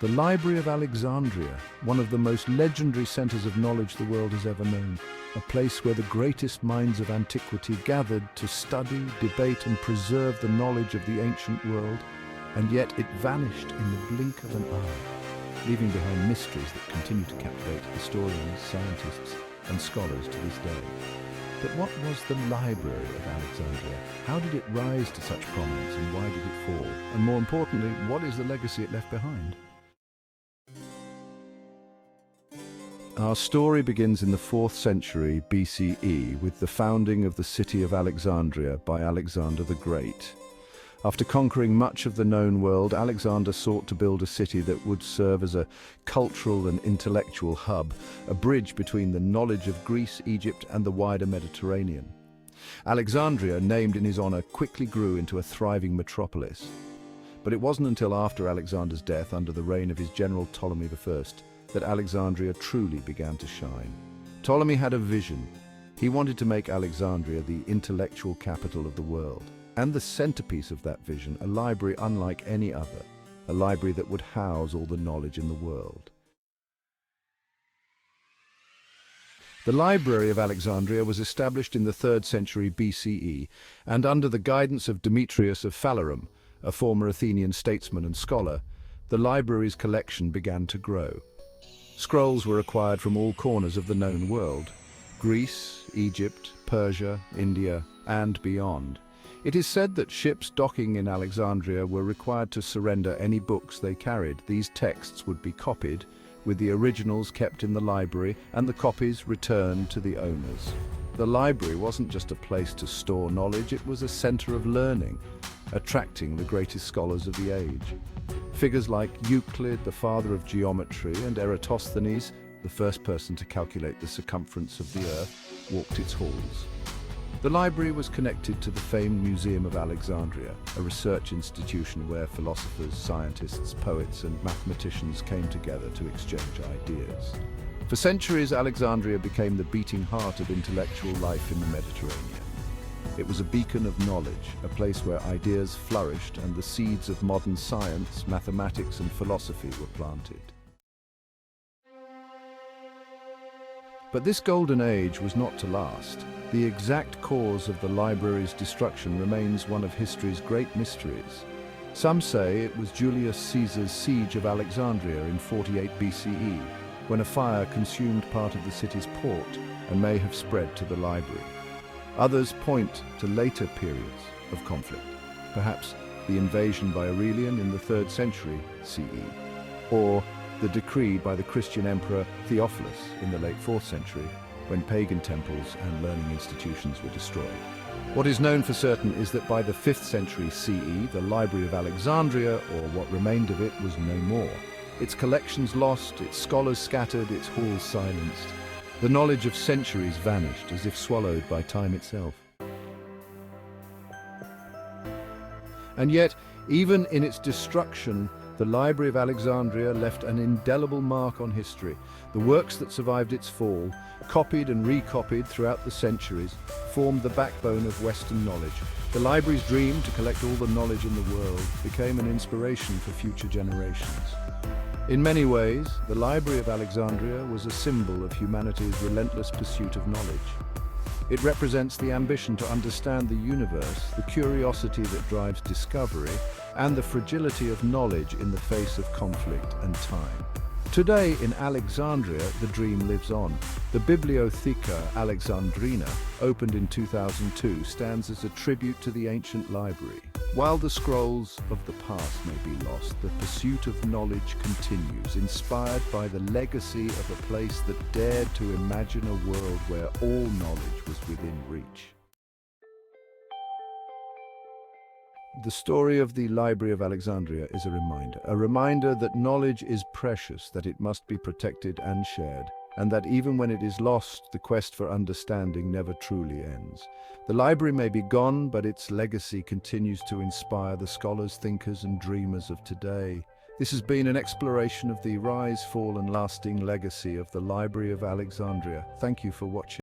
The Library of Alexandria, one of the most legendary centers of knowledge the world has ever known, a place where the greatest minds of antiquity gathered to study, debate, and preserve the knowledge of the ancient world, and yet it vanished in the blink of an eye, leaving behind mysteries that continue to captivate historians, scientists, and scholars to this day. But what was the Library of Alexandria? How did it rise to such prominence, and why did it fall? And more importantly, what is the legacy it left behind? Our story begins in the 4th century BCE with the founding of the city of Alexandria by Alexander the Great. After conquering much of the known world, Alexander sought to build a city that would serve as a cultural and intellectual hub, a bridge between the knowledge of Greece, Egypt, and the wider Mediterranean. Alexandria, named in his honor, quickly grew into a thriving metropolis. But it wasn't until after Alexander's death, under the reign of his general Ptolemy I, that Alexandria truly began to shine. Ptolemy had a vision. He wanted to make Alexandria the intellectual capital of the world, and the centerpiece of that vision, a library unlike any other, a library that would house all the knowledge in the world. The Library of Alexandria was established in the 3rd century BCE, and under the guidance of Demetrius of Phalerum, a former Athenian statesman and scholar, the library's collection began to grow. Scrolls were acquired from all corners of the known world: Greece, Egypt, Persia, India, and beyond. It is said that ships docking in Alexandria were required to surrender any books they carried. These texts would be copied, with the originals kept in the library and the copies returned to the owners. The library wasn't just a place to store knowledge, it was a center of learning, attracting the greatest scholars of the age. Figures like Euclid, the father of geometry, and Eratosthenes, the first person to calculate the circumference of the Earth, walked its halls. The library was connected to the famed Museum of Alexandria, a research institution where philosophers, scientists, poets, and mathematicians came together to exchange ideas. For centuries, Alexandria became the beating heart of intellectual life in the Mediterranean. It was a beacon of knowledge, a place where ideas flourished and the seeds of modern science, mathematics, and philosophy were planted. But this golden age was not to last. The exact cause of the library's destruction remains one of history's great mysteries. Some say it was Julius Caesar's siege of Alexandria in 48 BCE, when a fire consumed part of the city's port and may have spread to the library. Others point to later periods of conflict, perhaps the invasion by Aurelian in the 3rd century CE, or the decree by the Christian emperor Theophilus in the late 4th century, when pagan temples and learning institutions were destroyed. What is known for certain is that by the 5th century CE, the Library of Alexandria, or what remained of it, was no more. Its collections lost, its scholars scattered, its halls silenced. The knowledge of centuries vanished as if swallowed by time itself. And yet, even in its destruction, the Library of Alexandria left an indelible mark on history. The works that survived its fall, copied and recopied throughout the centuries, formed the backbone of Western knowledge. The library's dream to collect all the knowledge in the world became an inspiration for future generations. In many ways, the Library of Alexandria was a symbol of humanity's relentless pursuit of knowledge. It represents the ambition to understand the universe, the curiosity that drives discovery, and the fragility of knowledge in the face of conflict and time. Today in Alexandria, the dream lives on. The Bibliotheca Alexandrina, opened in 2002, stands as a tribute to the ancient library. While the scrolls of the past may be lost, the pursuit of knowledge continues, inspired by the legacy of a place that dared to imagine a world where all knowledge was within reach. The story of the Library of Alexandria is a reminder that knowledge is precious, that it must be protected and shared, and that even when it is lost, the quest for understanding never truly ends. The library may be gone, but its legacy continues to inspire the scholars, thinkers, and dreamers of today. This has been an exploration of the rise, fall, and lasting legacy of the Library of Alexandria. Thank you for watching.